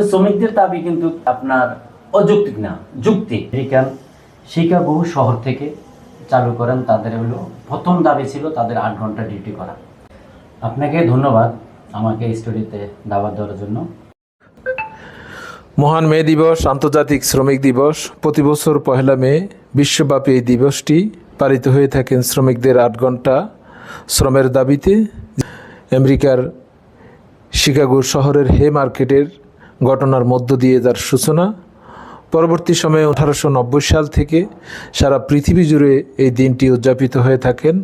শ্রমিকদের দাবি কিন্তু আপনার অযৌক্তিক না, যুক্তি। আমেরিকান শিকাগো শহর থেকে চালু করেন, তাদের হলো প্রথম দাবি ছিল তাদের 8 ঘন্টা ডিউটি করা। আপনাকে ধন্যবাদ আমাকে স্টুডিওতে দাওয়াত দেওয়ার জন্য। মহান মে দিবস, আন্তর্জাতিক শ্রমিক দিবস। প্রতি বছর 1 মে বিশ্বব্যাপী এই দিবসটি পালিত হয়ে থাকেন শ্রমিকদের 8 ঘন্টা শ্রমের দাবিতে। আমেরিকার শিকাগো শহরের হে মার্কেটের ঘটনার মধ্য দিয়ে যার সূচনা। পরবর্তী সময়ে 1890 সাল থেকে সারা পৃথিবী জুড়ে এই দিনটি উদযাপিত হয়ে থাকেন।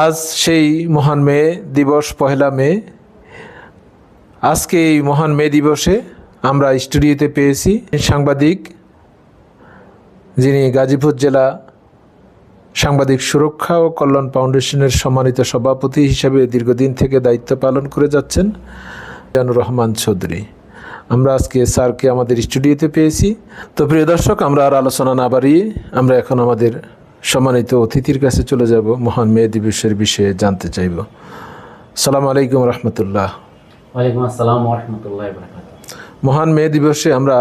আজ সেই মহান মে দিবস, 1 মে। আজকে এই মহান মে দিবসে আমরা স্টুডিওতে পেয়েছি সাংবাদিক, যিনি গাজীপুর জেলা সাংবাদিক সুরক্ষা ও কল্যাণ ফাউন্ডেশনের সম্মানিত সভাপতি হিসেবে দীর্ঘদিন থেকে দায়িত্ব পালন করে যাচ্ছেন, মিজানুর রহমান চৌধুরী। আমরা আজকে স্যারকে আমাদের স্টুডিওতে পেয়েছি। তো প্রিয় দর্শক, আমরা আর আলোচনা না বাড়িয়ে আমরা এখন আমাদের সম্মানিত অতিথির কাছে চলে যাব, মহান মে দিবসের বিষয়ে জানতে চাইব। আসসালামু আলাইকুম রহমতুল্লাহ। ওয়ালাইকুম আসসালাম ওয়া রাহমাতুল্লাহি ওয়া বারাকাতুহু। মহান মে দিবসে আমরা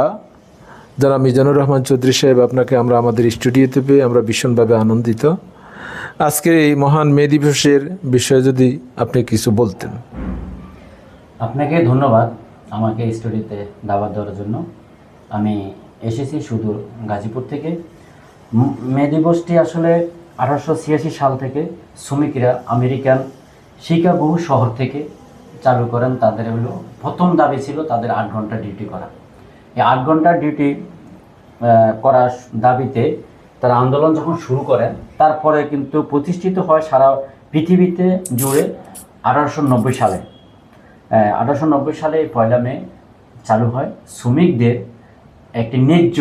যারা মিজানুর রহমান চৌধুরী সাহেব, আপনাকে আমরা আমাদের স্টুডিওতে পেয়ে আমরা ভীষণভাবে আনন্দিত। আজকের এই মহান মে দিবসের বিষয়ে যদি আপনি কিছু বলতেন। আপনাকে ধন্যবাদ আমাকে স্টুডিওতে দাওয়াত দেওয়ার জন্য। আমি এসেছি সুদূর গাজীপুর থেকে। মে দিবসটি আসলে 1886 সাল থেকে শ্রমিকরা আমেরিকান শিকাগো শহর থেকে চালু করেন, তাদের হলো প্রথম দাবি ছিল তাদের 8 ঘন্টা ডিউটি করা। এই 8 ঘন্টা ডিউটি করার দাবিতে তারা আন্দোলন যখন শুরু করেন, তারপরে কিন্তু প্রতিষ্ঠিত হয় সারা পৃথিবীতে জুড়ে 1890 সালে। 1890 সালে 1 মে চালু হয়। শ্রমিকদের একটি ন্যায্য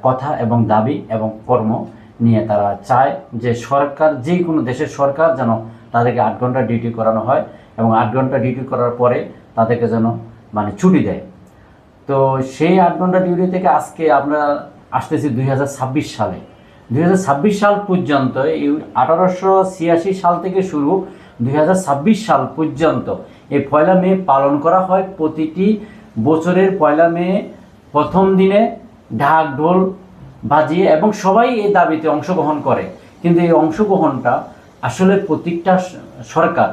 কথা এবং দাবি এবং কর্ম নিয়ে তারা চায় যে সরকার, যে কোনো দেশের সরকার যেন তাদেরকে 8 ঘন্টা ডিউটি করানো হয় এবং 8 ঘন্টা ডিউটি করার পরে তাদেরকে যেন ছুটি দেয়। তো সেই 8 ঘন্টা ডিউটি থেকে আজকে আমরা আসতেছি 2026 সালে। 2026 সাল পর্যন্ত, এই 1886 সাল থেকে শুরু 2026 সাল পর্যন্ত এই 1 মে পালন করা হয়। প্রতিটি বছরের 1 মে প্রথম দিনে ঢাক ঢোল বাজিয়ে এবং সবাই এই দাবিতে অংশগ্রহণ করে। কিন্তু এই অংশগ্রহণটা আসলে প্রত্যেকটা সরকার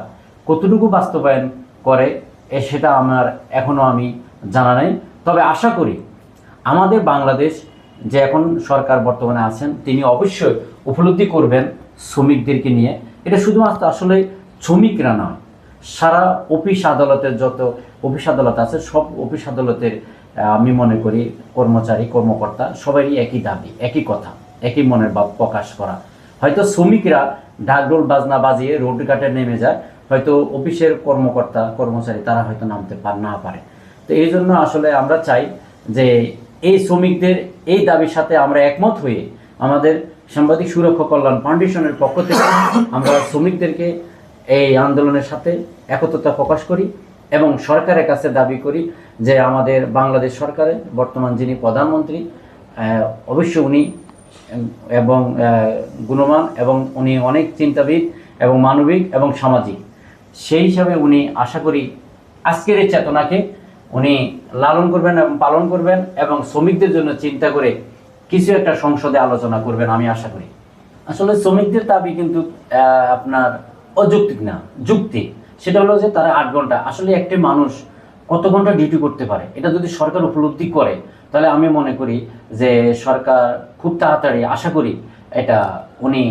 কতটুকু বাস্তবায়ন করে সেটা আমার এখনও আমি জানা নাই। তবে আশা করি আমাদের বাংলাদেশ যে এখন সরকার বর্তমানে আছেন, তিনি অবশ্যই উপলব্ধি করবেন শ্রমিকদেরকে নিয়ে। এটা শুধুমাত্র আসলে শ্রমিকরা নয়, সারা অফিস আদালতের যত অফিস আদালত আছে, সব অফিস আদালতের আমি মনে করি কর্মচারী কর্মকর্তা সবারই একই দাবি, একই কথা, একই মনের ভাব প্রকাশ করা। হয়তো শ্রমিকরা ঢাকঢোল বাজনা বাজিয়ে রোড ঘাটে নেমে যায়, হয়তো অফিসের কর্মকর্তা কর্মচারী তারা হয়তো নামতে না পারে। তো এই জন্য আসলে আমরা চাই যে এই শ্রমিকদের এই দাবির সাথে আমরা একমত হয়ে আমাদের সাংবাদিক সুরক্ষা কল্যাণ ফাউন্ডেশনের পক্ষ থেকে আমরা শ্রমিকদেরকে এই আন্দোলনের সাথে একত্রতা প্রকাশ করি এবং সরকারের কাছে দাবি করি যে আমাদের বাংলাদেশ সরকারের বর্তমান যিনি প্রধানমন্ত্রী, অবশ্য উনি এবং গুণমান এবং উনি অনেক চিন্তাবিদ এবং মানবিক এবং সামাজিক, সেই হিসাবে উনি আশা করি আজকের এই চেতনাকে উনি লালন করবেন এবং পালন করবেন এবং শ্রমিকদের জন্য চিন্তা করে কিছু একটা সংসদে আলোচনা করবেন, আমি আশা করি। আসলে শ্রমিকদের দাবি কিন্তু আপনার অযৌক্তিক না, যুক্তি। সেটা হলো যে তারা 8 ঘন্টা, আসলে একটি মানুষ কত ঘন্টা ডিউটি করতে পারে এটা যদি সরকার উপলব্ধি করে, তাহলে আমি মনে করি যে সরকার খুব তাড়াতাড়ি, আশা করি এটা উনি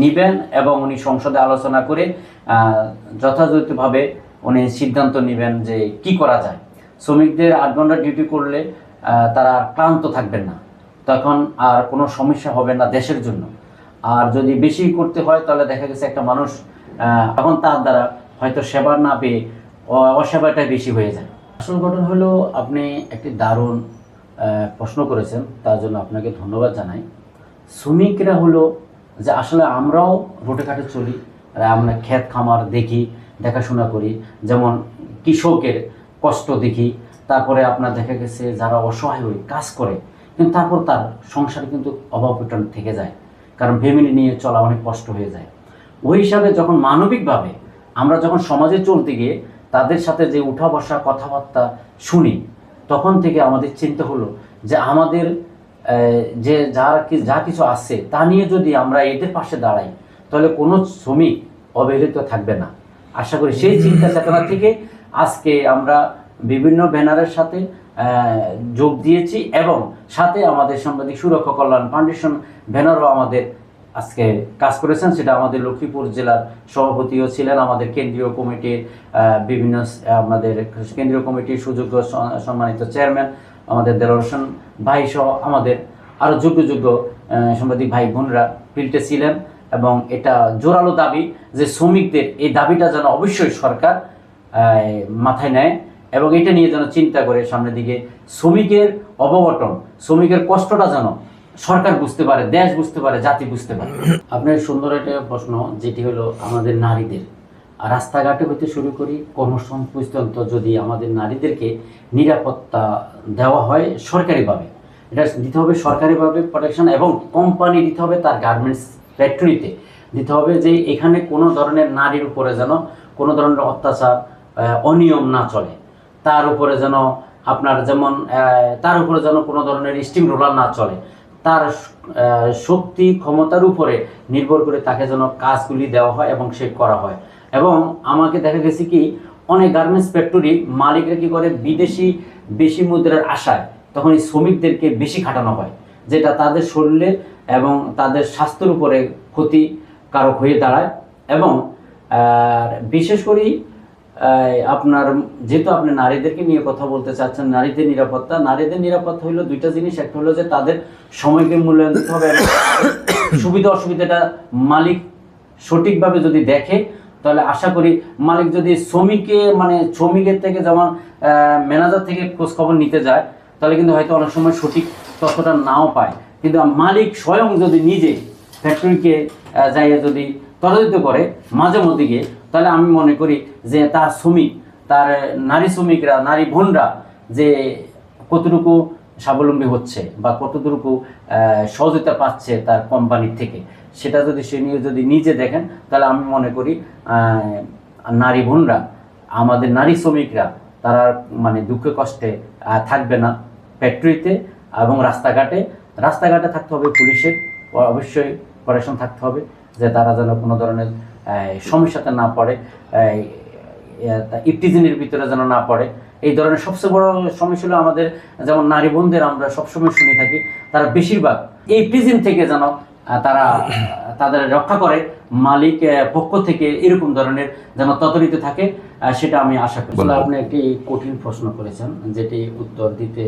নিবেন এবং উনি সংসদে আলোচনা করে যথাযথভাবে উনি সিদ্ধান্ত নেবেন যে কি করা যায়। শ্রমিকদের 8 ঘন্টা ডিউটি করলে তারা ক্লান্ত থাকবেন না, তখন আর কোনো সমস্যা হবে না দেশের জন্য। আর যদি বেশি করতে হয় তাহলে দেখা গেছে একটা মানুষ তখন তার দ্বারা হয়তো সেবা না পেয়ে অসেবাটাই বেশি হয়ে যায়। আসল ঘটনা হলো, আপনি একটি দারুণ প্রশ্ন করেছেন, তার জন্য আপনাকে ধন্যবাদ জানাই। শ্রমিকরা হলো যে আসলে আমরাও রোডে ঘাটে চলি, আমরা ক্ষেত খামার দেখি, দেখাশোনা করি, যেমন কৃষকের কষ্ট দেখি, তারপরে আপনার দেখা গেছে যারা অসহায় হয়ে কাজ করে, কিন্তু তারপর তার সংসারে কিন্তু অভাব অনটন থেকে যায়, কারণ ফ্যামিলি নিয়ে চলা অনেক কষ্ট হয়ে যায়। ওই হিসাবে যখন মানবিকভাবে আমরা যখন সমাজে চলতে গিয়ে তাদের সাথে যে উঠা বসা কথাবার্তা শুনি, তখন থেকে আমাদের চিন্তা হলো যে আমাদের যে যা কিছু আছে তা নিয়ে যদি আমরা এদের পাশে দাঁড়াই, তাহলে কোনো শ্রমিক অবহেলিত থাকবে না। আশা করি সেই চিন্তা চেতনা থেকে আজকে আমরা বিভিন্ন ব্যানারের সাথে যোগ দিয়েছি, এবং সাথে আমাদের সাংবাদিক সুরক্ষা কল্যাণ ফাউন্ডেশন ব্যানারও আমাদের আজকে কাজ করেছেন। সেটা আমাদের লক্ষ্মীপুর জেলার সভাপতিও ছিলেন, আমাদের কেন্দ্রীয় কমিটির বিভিন্ন আমাদের কেন্দ্রীয় কমিটির সুযোগ্য সম্মানিত চেয়ারম্যান আমাদের দেলোয়ার হোসেন ভাই সহ আমাদের আরও যোগ্য সাংবাদিক ভাই বোনরা ফিল্ডে ছিলেন। এবং এটা জোরালো দাবি যে শ্রমিকদের এই দাবিটা যেন অবশ্যই সরকার মাথায় নেয়, এবং এটা নিয়ে যেন চিন্তা করে সামনের দিকে শ্রমিকের অববটন, শ্রমিকের কষ্টটা যেন সরকার বুঝতে পারে, দেশ বুঝতে পারে, জাতি বুঝতে পারে। আপনার সুন্দর একটা প্রশ্ন, যেটি হলো আমাদের নারীদের রাস্তাঘাটে হইতে শুরু করি কর্মস্থান পর্যন্ত যদি আমাদের নারীদেরকে নিরাপত্তা দেওয়া হয় সরকারিভাবে, এটা দিতে হবে সরকারিভাবে প্রোটেকশন, এবং কোম্পানি দিতে হবে তার গার্মেন্টস ফ্যাক্টরিতে দিতে হবে যে এখানে কোনো ধরনের নারীর উপরে যেন কোনো ধরনের অত্যাচার অনিয়ম না চলে, তার উপরে যেন আপনার যেমন তার উপরে যেন কোনো ধরনের স্টিম রোলার না চলে, তার শক্তি ক্ষমতার উপরে নির্ভর করে তাকে যেন কাজগুলি দেওয়া হয় এবং সে করা হয়। এবং আমাকে দেখা গেছে কি অনেক গার্মেন্টস ফ্যাক্টরি মালিকরা কী করে, বিদেশি বেশি মুদ্রার আশায় তখন এই শ্রমিকদেরকে বেশি খাটানো হয়, যেটা তাদের শরীরে এবং তাদের স্বাস্থ্যের উপরে ক্ষতিকারক হয়ে দাঁড়ায়। এবং বিশেষ করে আপনার যেহেতু আপনি নারীদেরকে নিয়ে কথা বলতে চাচ্ছেন, নারীদের নিরাপত্তা হলো দুইটা জিনিস। একটা হলো যে তাদের সময়কে মূল্যায়ন দিতে হবে, এবং সুবিধা অসুবিধাটা মালিক সঠিকভাবে যদি দেখে, তাহলে আশা করি মালিক যদি শ্রমিকের থেকে যেমন ম্যানেজার থেকে খোঁজখবর নিতে যায়, তাহলে কিন্তু হয়তো অনেক সময় সঠিক তথ্যটা নাও পায়, কিন্তু মালিক স্বয়ং যদি নিজে ফ্যাক্টরিকে যাইয়ে যদি তদারকিত করে মাঝে মধ্যে গিয়ে, তাহলে আমি মনে করি যে তার শ্রমিক, তার নারী শ্রমিকরা, নারী বোনরা যে কতটুকু স্বাবলম্বী হচ্ছে বা কতটুকু সহযোগিতা পাচ্ছে তার কোম্পানির থেকে, সেটা যদি সে নিয়ে যদি নিজে দেখেন, তাহলে আমি মনে করি নারী বোনরা, আমাদের নারী শ্রমিকরা তারা দুঃখে কষ্টে থাকবে না ফ্যাক্টরিতে এবং রাস্তাঘাটে থাকতে হবে। পুলিশের অবশ্যই প্রোটেকশন থাকতে হবে, যে তারা যেন কোনো ধরনের সমস্যাতে না পড়ে, ইফটিজিনের ভিতরে যেন না পড়ে। এই ধরনের সবচেয়ে বড় সমস্যা হলো আমাদের যেমন নারী বোনদের আমরা সবসময় শুনে থাকি, তারা বেশিরভাগ এই ইফটিজিন থেকে যেন তারা তাদের রক্ষা করে মালিক পক্ষ থেকে, এরকম ধরনের যেন তদারকিতে থাকে, সেটা আমি আশা করি। আপনি একটি কঠিন প্রশ্ন করেছেন, যেটি উত্তর দিতে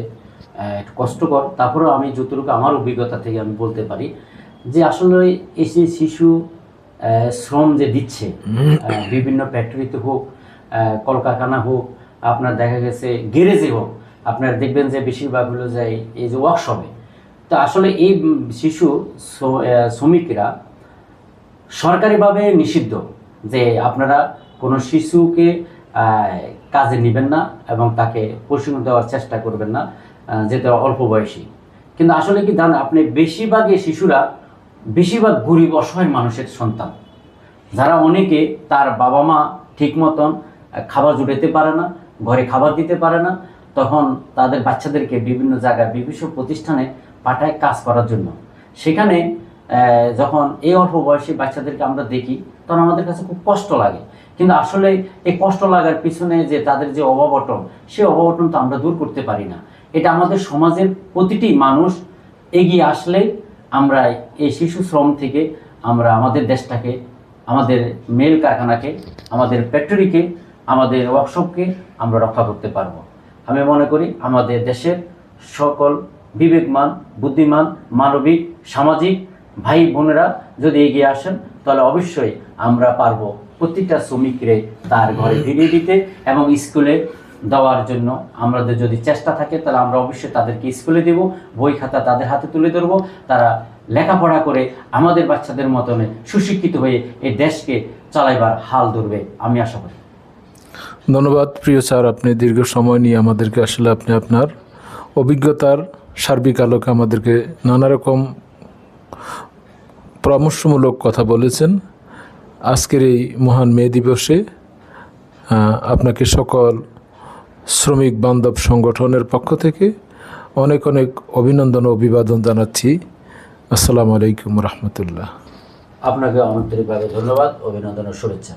একটু কষ্টকর, তারপরেও আমি যতটুকু আমার অভিজ্ঞতা থেকে আমি বলতে পারি যে আসলে এসে শিশু শ্রম যে দিচ্ছে বিভিন্ন ফ্যাক্টরিতে হোক, কলকারখানা হোক, আপনার দেখা গেছে গ্যারেজে হোক, আপনার দেখবেন যে বেশিরভাগ হলো যে এই যে ওয়ার্কশপে, তো আসলে এই শিশু শ্রমিকরা সরকারিভাবে নিষিদ্ধ যে আপনারা কোনো শিশুকে কাজে নেবেন না এবং তাকে প্রশিক্ষণ দেওয়ার চেষ্টা করবেন না, যেটা অল্প বয়সী। কিন্তু আসলে কি জানেন আপনি, বেশিরভাগই শিশুরা বেশিরভাগ গরিব অসহায় মানুষের সন্তান, যারা অনেকে তার বাবা মা ঠিক মতন খাবার জুটাতে পারে না, ঘরে খাবার দিতে পারে না, তখন তাদের বাচ্চাদেরকে বিভিন্ন জায়গায় বিভিন্ন প্রতিষ্ঠানে পাঠায় কাজ করার জন্য। সেখানে যখন এই অল্প বয়সী বাচ্চাদেরকে আমরা দেখি, তখন আমাদের কাছে খুব কষ্ট লাগে। কিন্তু আসলে এই কষ্ট লাগার পিছনে যে তাদের যে অভাবটন, সেই অভাবটন তো আমরা দূর করতে পারি না। এটা আমাদের সমাজের প্রতিটি মানুষ এগিয়ে আসলে আমরা এই শিশু শ্রম থেকে আমরা আমাদের দেশটাকে, আমাদের মেল কারখানাকে, আমাদের ফ্যাক্টরিকে, আমাদের ওয়ার্কশপকে আমরা রক্ষা করতে পারবো। আমি মনে করি আমাদের দেশের সকল বিবেকমান, বুদ্ধিমান, মানবিক, সামাজিক ভাই বোনেরা যদি এগিয়ে আসেন, তাহলে অবশ্যই আমরা পারবো প্রত্যেকটা শ্রমিকরে তার ঘরে ফিরিয়ে দিতে এবং স্কুলে দেওয়ার জন্য আমাদের যদি চেষ্টা থাকে, তাহলে আমরা অবশ্যই তাদেরকে স্কুলে দেব, বই খাতা তাদের হাতে তুলে ধরবো, তারা লেখাপড়া করে আমাদের বাচ্চাদের মতনে সুশিক্ষিত হয়ে এই দেশকে চালাইবার হাল ধরবে, আমি আশা করি। ধন্যবাদ প্রিয় স্যার, আপনি দীর্ঘ সময় নিয়ে আমাদেরকে আসলে আপনি আপনার অভিজ্ঞতার সার্বিক আলোকে আমাদেরকে নানা রকম পরামর্শমূলক কথা বলেছেন। আজকের এই মহান মে দিবসে আপনাকে সকল শ্রমিক বান্ধব সংগঠনের পক্ষ থেকে অনেক অনেক অভিনন্দন ও অভিবাদন জানাচ্ছি। আসসালামু আলাইকুম রহমতুল্লাহ। আপনাকে আন্তরিকভাবে ধন্যবাদ, অভিনন্দন ও শুভেচ্ছা।